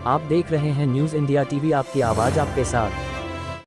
आप देख रहे हैं न्यूज इंडिया टीवी, आपकी आवाज आपके साथ।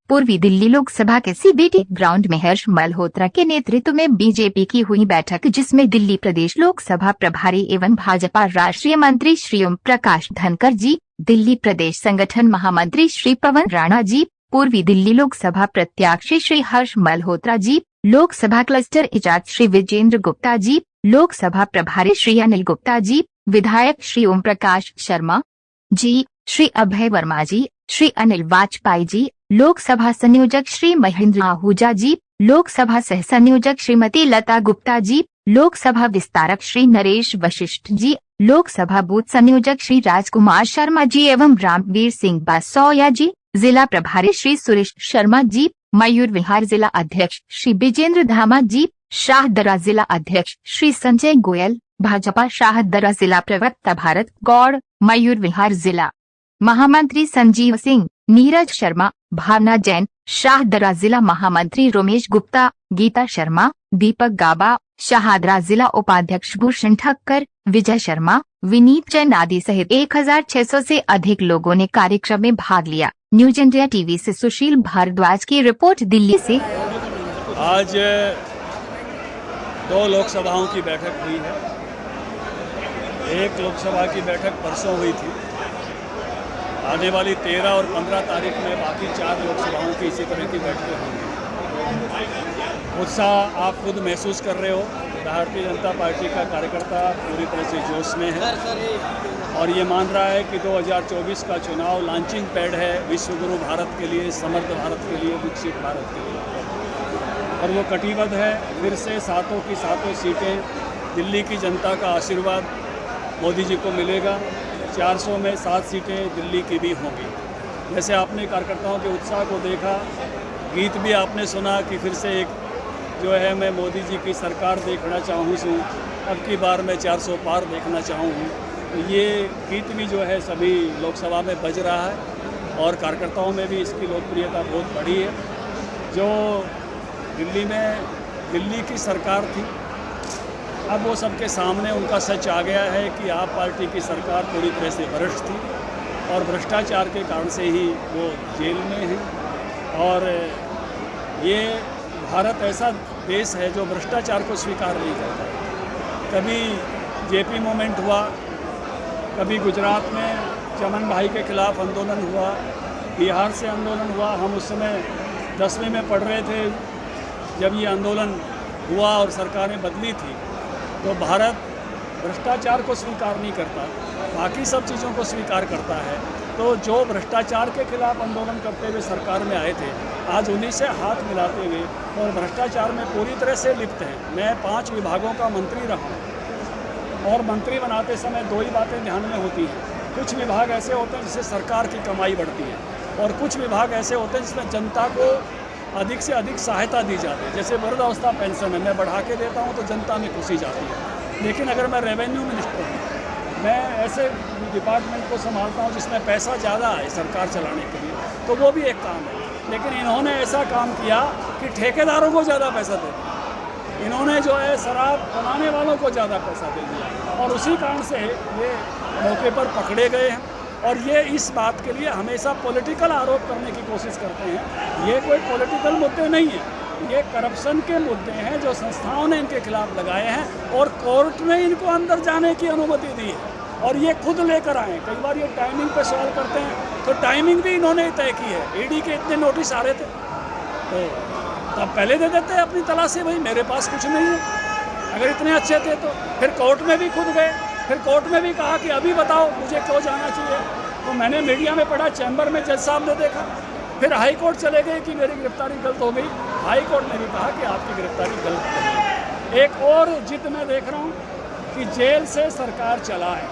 पूर्वी दिल्ली लोकसभा के सीबीटी ग्राउंड में हर्ष मल्होत्रा के नेतृत्व में बीजेपी की हुई बैठक, जिसमें दिल्ली प्रदेश लोकसभा प्रभारी एवं भाजपा राष्ट्रीय मंत्री श्री ओम प्रकाश धनखड़ जी, दिल्ली प्रदेश संगठन महामंत्री श्री पवन राणा जी, पूर्वी दिल्ली लोकसभा प्रत्याशी श्री हर्ष मल्होत्रा जी, लोकसभा क्लस्टर इंचार्ज श्री विजेंद्र गुप्ता जी, लोकसभा प्रभारी श्री अनिल गुप्ता जी, विधायक श्री ओम प्रकाश शर्मा जी, श्री अभय वर्मा जी, श्री अनिल वाजपेयी जी, लोकसभा संयोजक श्री महेंद्र आहूजा जी, लोकसभा सह संयोजक श्रीमती लता गुप्ता जी, लोकसभा विस्तारक श्री नरेश वशिष्ठ जी, लोकसभा बूथ संयोजक श्री राजकुमार शर्मा जी एवं रामवीर सिंह बासोया जी, जिला प्रभारी श्री सुरेश शर्मा जी, मयूर विहार जिला अध्यक्ष श्री विजेंद्र धामा जी, शाहदरा जिला अध्यक्ष श्री संजय गोयल, भाजपा शाहदरा जिला प्रवक्ता भारत गौड़, मयूर विहार जिला महामंत्री संजीव सिंह, नीरज शर्मा, भावना जैन, शाहदरा जिला महामंत्री रोमेश गुप्ता, गीता शर्मा, दीपक गाबा, शाहदरा जिला उपाध्यक्ष भूषण ठक्कर, विजय शर्मा, विनीत जैन आदि सहित 1600 से अधिक लोगों ने कार्यक्रम में भाग लिया। न्यूज इंडिया टीवी से सुशील भारद्वाज की रिपोर्ट, दिल्ली से। आज 2 लोकसभाओं की बैठक हुई है। एक लोकसभा की बैठक परसों हुई थी। आने वाली 13 और 15 तारीख में बाकी 4 लोकसभाओं की इसी तरह की बैठकें होंगी। उत्साह आप खुद महसूस कर रहे हो। भारतीय जनता पार्टी का कार्यकर्ता पूरी तरह से जोश में है और ये मान रहा है कि 2024 का चुनाव लॉन्चिंग पैड है विश्वगुरु भारत के लिए, समर्थ भारत के लिए, विकसित भारत के लिए। और वो कटिबद्ध है। फिर से 7 की 7 सीटें, दिल्ली की जनता का आशीर्वाद मोदी जी को मिलेगा। 400 में 7 सीटें दिल्ली की भी होंगी। जैसे आपने कार्यकर्ताओं के उत्साह को देखा, गीत भी आपने सुना कि फिर से एक जो है मैं मोदी जी की सरकार देखना चाहूँ, अब की बार मैं 400 पार देखना चाहूँ। तो ये गीत भी जो है सभी लोकसभा में बज रहा है और कार्यकर्ताओं में भी इसकी लोकप्रियता बहुत बढ़ी है। जो दिल्ली में दिल्ली की सरकार थी, अब वो सबके सामने उनका सच आ गया है कि आप पार्टी की सरकार पूरी तरह से भ्रष्ट थी और भ्रष्टाचार के कारण से ही वो जेल में है। और ये भारत ऐसा देश है जो भ्रष्टाचार को स्वीकार नहीं करता। कभी जेपी मूवमेंट हुआ, कभी गुजरात में चमन भाई के खिलाफ आंदोलन हुआ, बिहार से आंदोलन हुआ। हम उस समय 10वीं में पढ़ रहे थे जब ये आंदोलन हुआ और सरकारें बदली थी। तो भारत भ्रष्टाचार को स्वीकार नहीं करता, बाकी सब चीज़ों को स्वीकार करता है। तो जो भ्रष्टाचार के खिलाफ आंदोलन करते हुए सरकार में आए थे, आज उन्हीं से हाथ मिलाते हुए और भ्रष्टाचार में पूरी तरह से लिप्त हैं। मैं 5 विभागों का मंत्री रहा हूँ और मंत्री बनाते समय 2 ही बातें ध्यान में होती हैं। कुछ विभाग ऐसे होते हैं जिससे सरकार की कमाई बढ़ती है और कुछ विभाग ऐसे होते हैं जिसमें जनता को अधिक से अधिक सहायता दी जाती है। जैसे वृद्धावस्था पेंशन है, मैं बढ़ा के देता हूँ तो जनता में खुशी जाती है। लेकिन अगर मैं रेवेन्यू मिनिस्टर हूँ, मैं ऐसे डिपार्टमेंट को संभालता हूँ जिसमें पैसा ज़्यादा है सरकार चलाने के लिए, तो वो भी एक काम है। लेकिन इन्होंने ऐसा काम किया कि ठेकेदारों को ज़्यादा पैसा दे दिया, इन्होंने जो है शराब बनाने वालों को ज़्यादा पैसा दे दिया और उसी कारण से ये मौके पर पकड़े गए हैं। और ये इस बात के लिए हमेशा पॉलिटिकल आरोप करने की कोशिश करते हैं। ये कोई पॉलिटिकल मुद्दे नहीं है, ये करप्शन के मुद्दे हैं जो संस्थाओं ने इनके खिलाफ लगाए हैं और कोर्ट ने इनको अंदर जाने की अनुमति दी है और ये खुद लेकर आए। कई बार ये टाइमिंग पे सवाल करते हैं तो टाइमिंग भी इन्होंने तय की है। ईडी के इतने नोटिस आ रहे थे तो तब पहले दे देते अपनी तलाश से, भाई मेरे पास कुछ नहीं है। अगर इतने अच्छे थे तो फिर कोर्ट में भी खुद गए, फिर कोर्ट में भी कहा कि अभी बताओ मुझे क्यों जाना चाहिए। तो मैंने मीडिया में पढ़ा, चैम्बर में जज साहब ने देखा, फिर हाई कोर्ट चले गए कि मेरी गिरफ्तारी गलत हो गई। हाई कोर्ट ने भी कहा कि आपकी गिरफ्तारी गलत है। एक और जिद मैं देख रहा हूँ कि जेल से सरकार चलाए।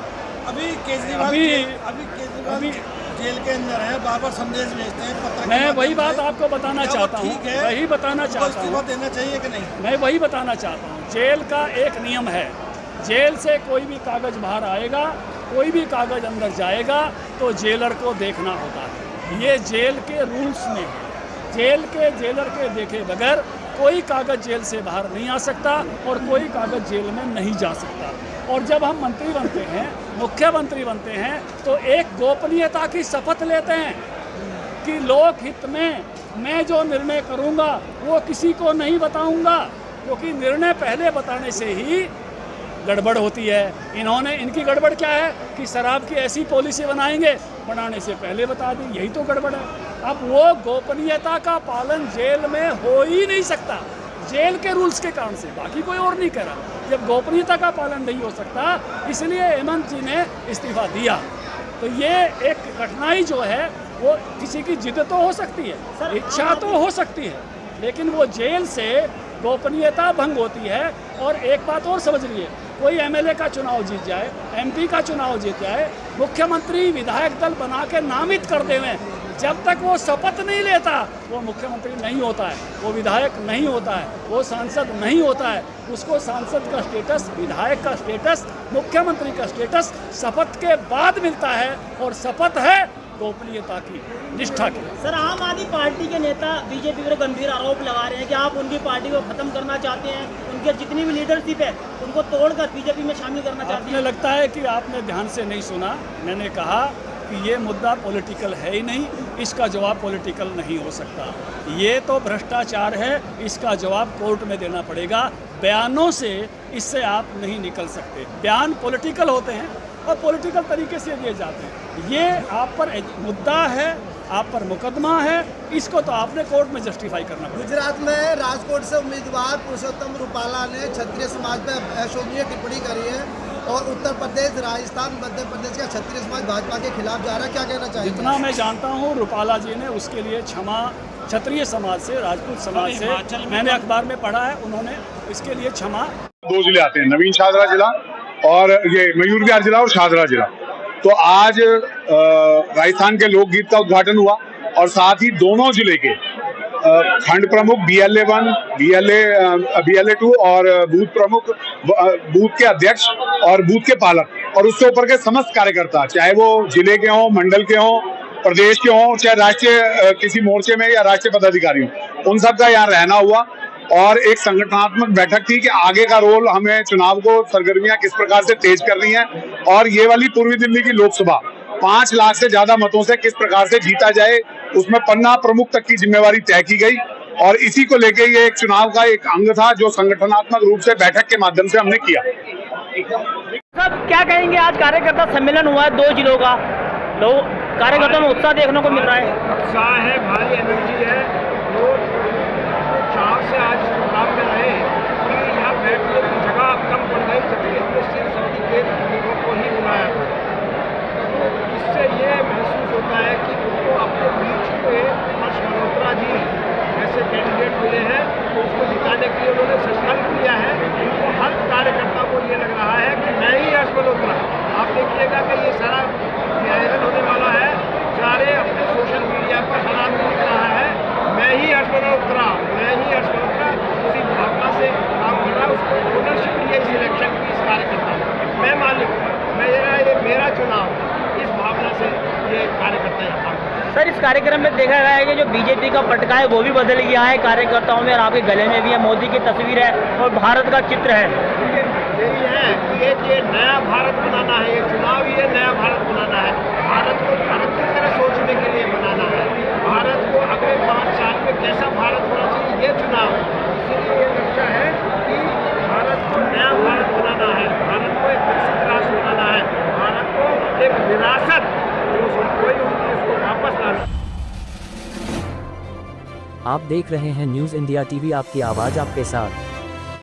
अभी केजरीवाल जेल के अंदर है, बार-बार संदेश भेजते हैं। मैं वही बात आपको बताना चाहता हूँ, वही बताना चाहता हूँ, देना चाहिए कि नहीं, मैं वही बताना चाहता हूँ। जेल का एक नियम है, जेल से कोई भी कागज बाहर आएगा, कोई भी कागज अंदर जाएगा तो जेलर को देखना होता है। ये जेल के रूल्स में है। जेल के जेलर के देखे बगैर कोई कागज जेल से बाहर नहीं आ सकता और कोई कागज जेल में नहीं जा सकता। और जब हम मंत्री बनते हैं, मुख्यमंत्री बनते हैं, तो एक गोपनीयता की शपथ लेते हैं कि लोकहित में मैं जो निर्णय करूंगा वो किसी को नहीं बताऊंगा, क्योंकि निर्णय पहले बताने से ही गड़बड़ होती है। इनकी गड़बड़ क्या है कि शराब की ऐसी पॉलिसी बनाने से पहले बता दी, यही तो गड़बड़ है। अब वो गोपनीयता का पालन जेल में हो ही नहीं सकता, जेल के रूल्स के कारण से, बाकी कोई और नहीं कह रहा। जब गोपनीयता का पालन नहीं हो सकता, इसलिए हेमंत जी ने इस्तीफा दिया। तो ये एक कठिनाई जो है वो किसी की जिद तो हो सकती है, इच्छा तो हो सकती है, लेकिन वो जेल से गोपनीयता भंग होती है। और एक बात और समझ लीजिए, कोई एमएलए का चुनाव जीत जाए, एमपी का चुनाव जीत जाए, मुख्यमंत्री विधायक दल बना के नामित कर देवें, जब तक वो शपथ नहीं लेता वो मुख्यमंत्री नहीं होता है, वो विधायक नहीं होता है, वो सांसद नहीं होता है। उसको सांसद का स्टेटस, विधायक का स्टेटस, मुख्यमंत्री का स्टेटस शपथ के बाद मिलता है, और शपथ है गोपनीयता की, निष्ठा की। सर, आम आदमी पार्टी के नेता बीजेपी पर गंभीर आरोप लगा रहे हैं कि आप उनकी पार्टी को खत्म करना चाहते हैं, उनके जितनी भी लीडरशिप है उनको तोड़कर बीजेपी में शामिल करना चाहते हैं। मुझे लगता है कि आपने ध्यान से नहीं सुना। मैंने कहा कि ये मुद्दा पॉलिटिकल है ही नहीं, इसका जवाब पॉलिटिकल नहीं हो सकता। ये तो भ्रष्टाचार है, इसका जवाब कोर्ट में देना पड़ेगा। बयानों से इससे आप नहीं निकल सकते। बयान पॉलिटिकल होते हैं और पॉलिटिकल तरीके से दिए जाते हैं। ये आप पर मुद्दा है, आप पर मुकदमा है, इसको तो आपने कोर्ट में जस्टिफाई करना पड़ेगा। गुजरात में राजकोट से उम्मीदवार पुरुषोत्तम रूपाला ने क्षत्रिय समाज पर अशोभनीय टिप्पणी करी है, और उत्तर प्रदेश, राजस्थान, मध्य प्रदेश का क्षत्रिय समाज भाजपा के खिलाफ जा रहा है, क्या कहना चाहिए? जितना मैं जानता हूँ, रूपाला जी ने उसके लिए क्षमा, क्षत्रिय समाज से, राजपूत समाज से, मैंने अखबार में पढ़ा है, उन्होंने इसके लिए क्षमा। 2 जिले आते हैं, नवीन शाहदरा जिला और ये मयूर विहार जिला और शाहदरा जिला। तो आज राजस्थान के लोकगीत का उद्घाटन हुआ, और साथ ही दोनों जिले के खंड प्रमुख BLA1, BLA2 और बूथ प्रमुख, बूथ के अध्यक्ष और बूथ के पालक, और उससे ऊपर के समस्त कार्यकर्ता, चाहे वो जिले के हों, मंडल के हों, प्रदेश के हों, चाहे राष्ट्रीय किसी मोर्चे में या राष्ट्रीय पदाधिकारी हों, उन सब का यहाँ रहना हुआ। और एक संगठनात्मक बैठक थी कि आगे का रोल हमें चुनाव को सरगर्मियां किस प्रकार से तेज करनी है, और ये वाली पूर्वी दिल्ली की लोकसभा 5 लाख से ज्यादा मतों से किस प्रकार से जीता जाए, उसमें पन्ना प्रमुख तक की जिम्मेवारी तय की गई। और इसी को लेके ये एक चुनाव का एक अंग था जो संगठनात्मक रूप से बैठक के माध्यम से हमने किया। सर, क्या कहेंगे, आज कार्यकर्ता सम्मेलन हुआ है 2 जिलों का, लोग कार्यकर्ताओं में उत्साह देखने को मिल रहा है। उत्साह है, भारी एनर्जी है, लोग चाव से आज प्रोग्राम में रहे कि यहाँ बैठने की जगह कम पड़ गई, जबकि हमने सिर्फ सभी के लोगों को ही बुलाया था। तो इससे ये महसूस होता है कि उनको अपने बीच में हर्ष मल्होत्रा जी ऐसे कैंडिडेट मिले हैं, तो उसको जिताने के लिए उन्होंने संकल्प लिया है। उनको हर कार्यकर्ता को ये लग रहा है कि मैं ही हर्ष मल्होत्रा। आप देखिएगा कि ये सारा आयोजन होने वाला है, सारे अपने सोशल मीडिया पर हर आदमी लिख रहा है मैं ही हर्ष मल्होत्रा, मैं ही हर्ष मल्होत्रा। उसी भावना से काम कर रहा है, उसको ओनरशिप ली है इस इलेक्शन की, इस कार्यकर्ता ने। मैं मालिक हूँ, ये मेरा चुनाव है, इस भावना से ये कार्यकर्ता यहाँ काम कर रहे हैं। सर, इस कार्यक्रम में देखा गया है कि जो बीजेपी का पटका है वो भी बदल गया है कार्यकर्ताओं में, और आपके गले में भी है मोदी की तस्वीर है और भारत का चित्र है। यही है कि ये नया भारत बनाना है, ये चुनाव ये नया भारत बनाना है, भारत को भारत की तरह सोचने के लिए बनाना है, भारत को अगले 5 साल में कैसा भारत होना चाहिए, ये चुनाव है। इसीलिए ये लक्ष्य है कि भारत को नया भारत बनाना है, भारत को एक विकसित राष्ट्र बनाना है, भारत को एक विरासत जो खोई हुई थी उसको वापस लाना। आप देख रहे हैं न्यूज़ इंडिया TV, आपकी आवाज़ आपके साथ।